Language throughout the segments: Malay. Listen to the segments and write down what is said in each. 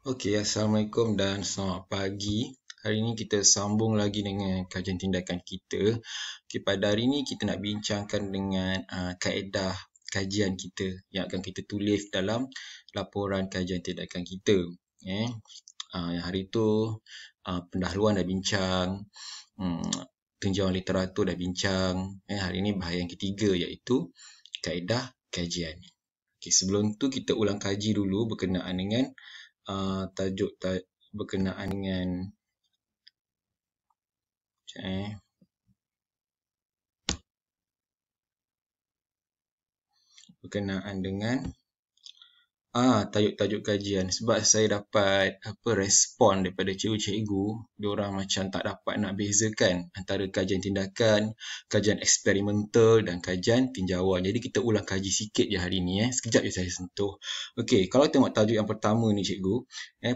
Okey, Assalamualaikum dan selamat pagi. Hari ini kita sambung lagi dengan kajian tindakan kita. Okey, pada hari ini kita nak bincangkan dengan kaedah kajian kita yang akan kita tulis dalam laporan kajian tindakan kita. Yang hari tu pendahuluan dah bincang, tinjauan literatur dah bincang. Hari ini bahagian ketiga iaitu kaedah kajian. Okey, sebelum tu kita ulang kaji dulu berkenaan dengan tajuk berkenaan dengan berkenaan dengan tajuk-tajuk kajian. Sebab saya dapat respon daripada cikgu-cikgu, diorang macam tak dapat nak bezakan antara kajian tindakan, kajian eksperimental dan kajian tinjauan. Jadi kita ulang kaji sikit je hari ni. Sekejap je saya sentuh. Okey, kalau tengok tajuk yang pertama ni cikgu,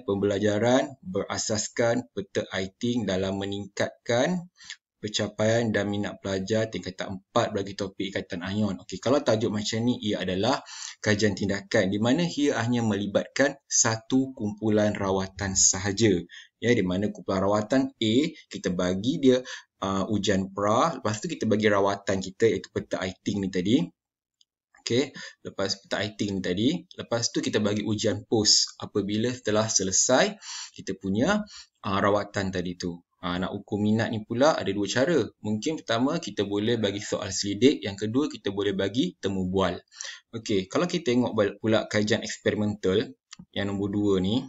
pembelajaran berasaskan peta Eyting dalam meningkatkan pencapaian dan minat pelajar tingkatan 4 bagi topik ikatan ion. Okey, kalau tajuk macam ni ia adalah kajian tindakan di mana ia hanya melibatkan satu kumpulan rawatan sahaja. Di mana kumpulan rawatan A kita bagi dia ujian pra, lepas tu kita bagi rawatan kita iaitu peta Eyting ni tadi. Okey, lepas peta Eyting ni tadi, lepas tu kita bagi ujian post apabila telah selesai kita punya rawatan tadi tu. Nak ukur minat ni pula ada dua cara. Mungkin pertama kita boleh bagi soal selidik, yang kedua kita boleh bagi temu bual. Okey, kalau kita tengok pula kajian eksperimental yang nombor 2 ni.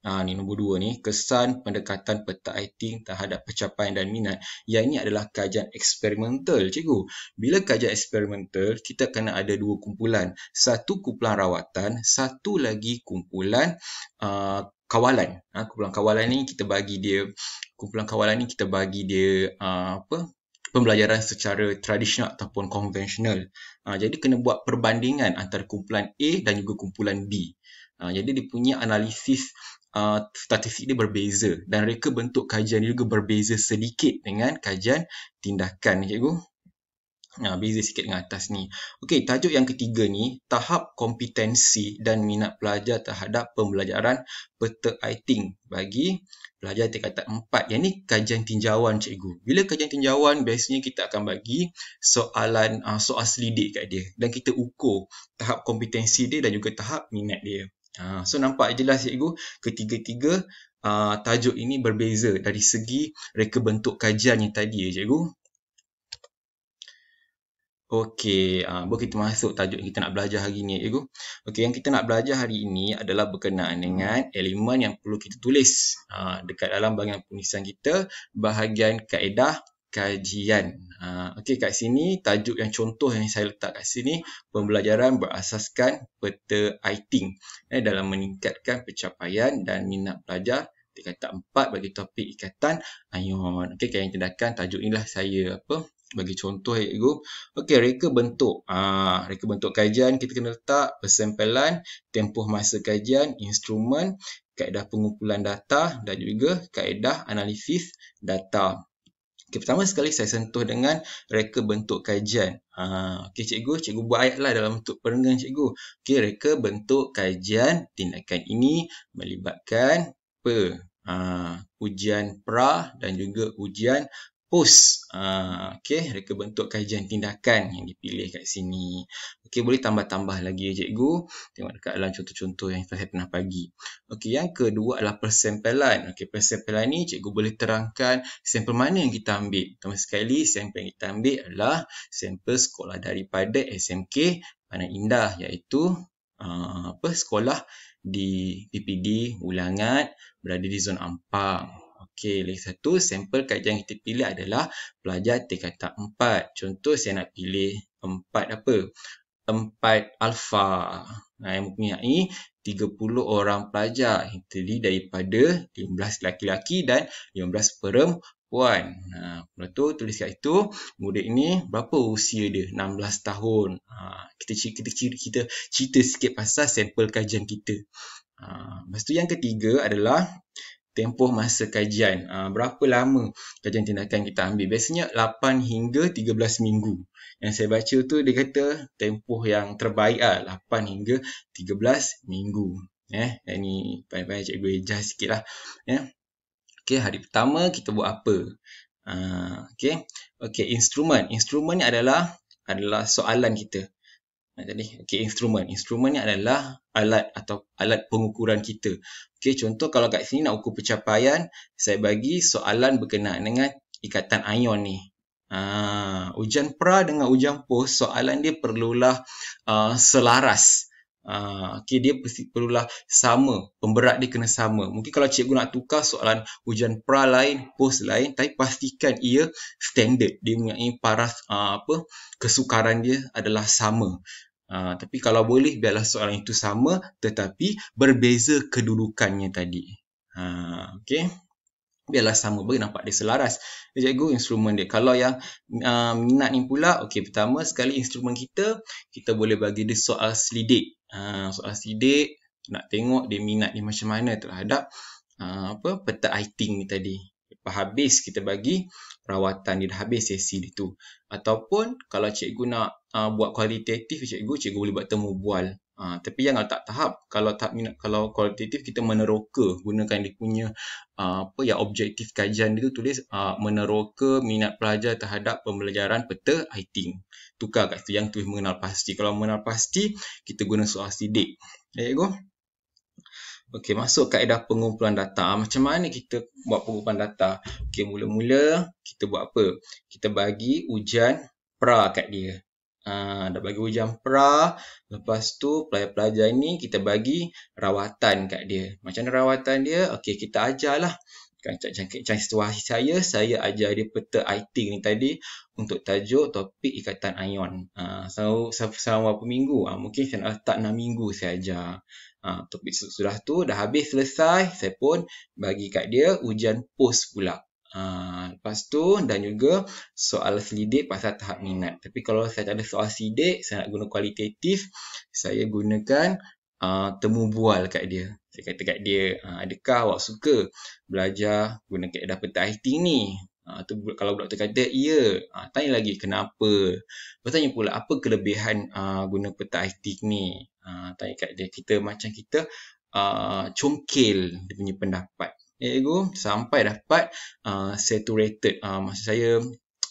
Ni nombor 2 ni, kesan pendekatan peta Eyting terhadap pencapaian dan minat. Yang ini adalah kajian eksperimental, cikgu. Bila kajian eksperimental, kita kena ada dua kumpulan. Satu kumpulan rawatan, satu lagi kumpulan kawalan. Kumpulan kawalan ni kita bagi dia pembelajaran secara tradisional ataupun konvensional. Jadi kena buat perbandingan antara kumpulan A dan juga kumpulan B. Jadi dia punya analisis statistik dia berbeza dan reka bentuk kajian dia juga berbeza sedikit dengan kajian tindakan, cikgu. Beza sikit dengan atas ni. Okey, tajuk yang ketiga ni, tahap kompetensi dan minat pelajar terhadap pembelajaran peta Eyting bagi pelajar tingkatan 4. Yang ni kajian tinjauan, cikgu. Bila kajian tinjauan, biasanya kita akan bagi soal selidik kat dia dan kita ukur tahap kompetensi dia dan juga tahap minat dia. So nampak jelas, cikgu, ketiga-tiga tajuk ini berbeza dari segi reka bentuk kajian yang tadi, cikgu. Okey, baru kita masuk tajuk yang kita nak belajar hari ni, cikgu. Okey, yang kita nak belajar hari ini adalah berkenaan dengan elemen yang perlu kita tulis dekat dalam bahagian penulisan kita, bahagian kaedah kajian. Okey, kat sini tajuk yang contoh yang saya letak kat sini, pembelajaran berasaskan peta Eyting dalam meningkatkan pencapaian dan minat pelajar tingkatan 4 bagi topik ikatan ion. Okey, kajian tindakan, tajuk inilah saya bagi contoh, cikgu. Okey, reka bentuk. Reka bentuk kajian kita kena letak persempelan, tempoh masa kajian, instrumen, kaedah pengumpulan data dan juga kaedah analisis data. Okey, pertama sekali saya sentuh dengan reka bentuk kajian. Okey, cikgu buat ayatlah dalam bentuk perenggan, cikgu. Okey, reka bentuk kajian tindakan ini melibatkan ujian pra dan juga ujian post. Okey, reka bentuk kajian tindakan yang dipilih kat sini. Okey, boleh tambah-tambah lagi, cikgu. Tengok dekat dalam contoh-contoh yang saya pernah bagi. Okey, yang kedua adalah persempelan. Okey, persempelan ni cikgu boleh terangkan sampel mana yang kita ambil. Pertama sekali, sampel yang kita ambil adalah sampel sekolah daripada SMK Pandan Indah, iaitu sekolah di PPD Ulangat, berada di zon Ampang. Okey, lagi satu sampel kajian yang kita pilih adalah pelajar tingkatan 4. Contoh saya nak pilih 4 alfa. Yang mempunyai 30 orang pelajar yang terdiri daripada 15 lelaki-lelaki dan 15 perempuan. Lepas tu tulis kat itu, murid ini berapa usia dia? 16 tahun. Kita cerita sikit pasal sampel kajian kita. Lepas tu yang ketiga adalah tempoh masa kajian. Berapa lama kajian tindakan kita ambil? Biasanya 8 hingga 13 minggu. Yang saya baca tu dia kata tempoh yang terbaik 8 hingga 13 minggu. Yang ni pandai-pandai cikgu adjust sikit lah. Okay, hari pertama kita buat apa? Okay, instrumen. Instrumen ni adalah soalan kita. Jadi, okay, instrumen. Instrumen ni adalah alat atau alat pengukuran kita. Okay, contoh kalau kat sini nak ukur pencapaian, saya bagi soalan berkenaan dengan ikatan ion ni. Ujian pra dengan ujian post, soalan dia perlulah selaras. Okay, dia perlulah sama, pemberat dia kena sama. Mungkin kalau cikgu nak tukar soalan ujian pra lain, post lain, tapi pastikan ia standard. Dia mempunyai paras kesukaran dia adalah sama. Tapi kalau boleh biarlah soalan itu sama tetapi berbeza kedudukannya tadi. Okay, biarlah sama, bagi nampak dia selaras. Cikgu instrumen dia. Kalau yang minat ni pula, okay, pertama sekali instrumen kita boleh bagi dia soal selidik. Soal selidik, nak tengok dia minat dia macam mana terhadap peta iting ni tadi. Lepas habis kita bagi rawatan, dia dah habis sesi dia tu. Ataupun kalau cikgu nak buat kualitatif, cikgu boleh buat temu bual. Tapi jangan tak tahap. Kalau tak minat, kalau kualitatif kita meneroka, gunakan dia punya yang objektif kajian dia tu, tulis meneroka minat pelajar terhadap pembelajaran peta iting. Tukar kat situ yang tulis mengenal pasti. Kalau mengenal pasti, kita guna soal sidik. Cikgu. Okey, masuk kaedah pengumpulan data. Macam mana kita buat pengumpulan data? Okey, mula-mula kita buat apa? Kita bagi ujian pra kat dia. Dah bagi ujian pra, lepas tu pelajar-pelajar ni kita bagi rawatan kat dia. Macam mana rawatan dia? Okey, kita ajarlah. Macam situasi saya ajar dia peta iting ni tadi untuk tajuk topik ikatan ion. Selama berapa minggu? Mungkin saya nak letak 6 minggu saya ajar. Topik sudah tu, dah habis selesai, saya pun bagi kat dia ujian post pula. Lepas tu, dan juga soal selidik pasal tahap minat. Tapi kalau saya tak ada soal selidik, saya nak guna kualitatif, saya gunakan temu bual kat dia. Saya kata kat dia, adakah awak suka belajar guna kaedah peta iting ni? Kalau budak tu kata, ya. Tanya lagi, kenapa? Bertanya pula, apa kelebihan guna peta iting ni? Tanya kat dia, kita congkel dia punya pendapat. Cikgu sampai dapat saturated, maksud saya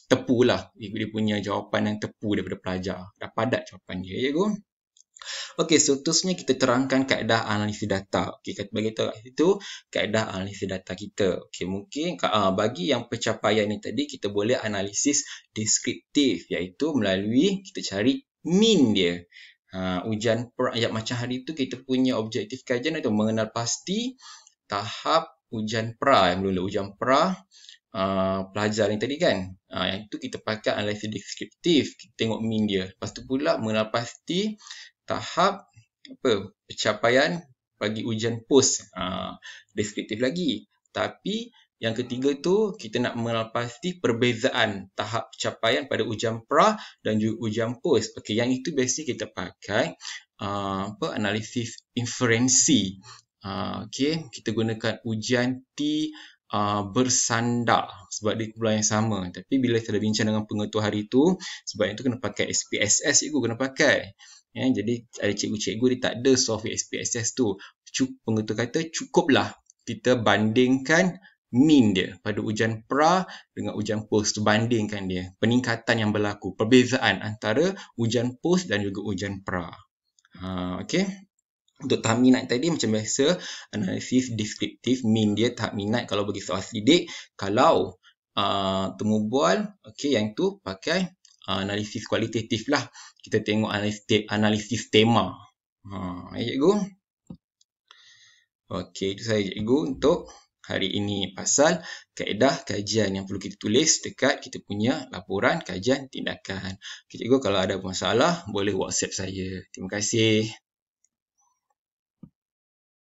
tepu lah. Dia punya jawapan yang tepu daripada pelajar. Dah padat jawapan dia, cikgu. Okey, seterusnya kita terangkan kaedah analisis data. Okey, kita bagi tahu itu kaedah analisis data kita. Okey, mungkin bagi yang pencapaian ni tadi kita boleh analisis deskriptif, iaitu melalui kita cari mean dia. Ujian pra yang macam hari tu kita punya objektif kajian itu mengenal pasti tahap ujian pra, yang mula ujian pra pelajar ni tadi kan. Yang tu kita pakai analisis deskriptif, kita tengok mean dia. Lepas tu pula mengenal pasti tahap pencapaian bagi ujian post, deskriptif lagi. Tapi yang ketiga tu kita nak mengenal pasti perbezaan tahap pencapaian pada ujian pra dan juga ujian post. Okey, yang itu biasanya kita pakai analisis inferensi. Okey, kita gunakan ujian T bersandar sebab dia kumpulan yang sama. Tapi bila saya dah bincang dengan pengetua hari tu, sebab itu kena pakai SPSS, cikgu kena pakai. Jadi ada cikgu-cikgu dia tak ada software SPSS tu. Pengetua kata cukuplah kita bandingkan mean dia pada ujian pra dengan ujian post, bandingkan dia, peningkatan yang berlaku, perbezaan antara ujian post dan juga ujian pra. Okey. Untuk tahap minat tadi macam biasa, analisis deskriptif, mean dia tahap minat kalau bagi soal selidik. Kalau temu bual, okey, yang tu pakai analisis kualitatif lah. Kita tengok analisis tema. Cikgu. Okey, itu sahaja cikgu untuk hari ini pasal kaedah kajian yang perlu kita tulis dekat kita punya laporan kajian tindakan. Okey, cikgu, kalau ada masalah boleh WhatsApp saya. Terima kasih.